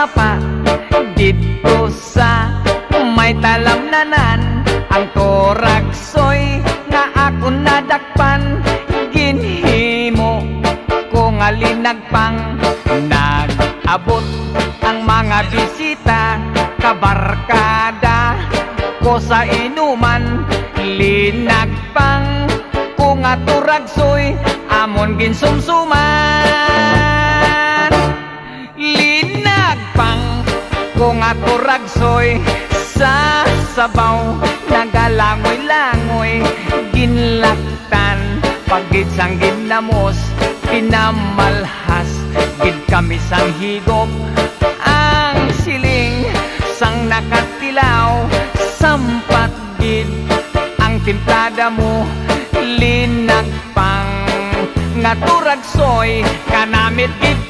sapa dito sa may talamnanan. Ang Toragsoy nga ako nadakpan, ginhimo ko nga linagpang. Nag-abot ang mga bisita, kabarkada ko sa inuman. Linagpang ko nga Toragsoy, amon ginsumsuman. Linagpang ko nga Toragsoy, sa sabaw nagalangoy-langoy. Ginlaktan pagit sang ginamos, pinamalhas gid kami sang higop. Ang siling sang nakatilaw, sampat gid ang timplada mo. Linagpang nga Toragsoy, kanamit gid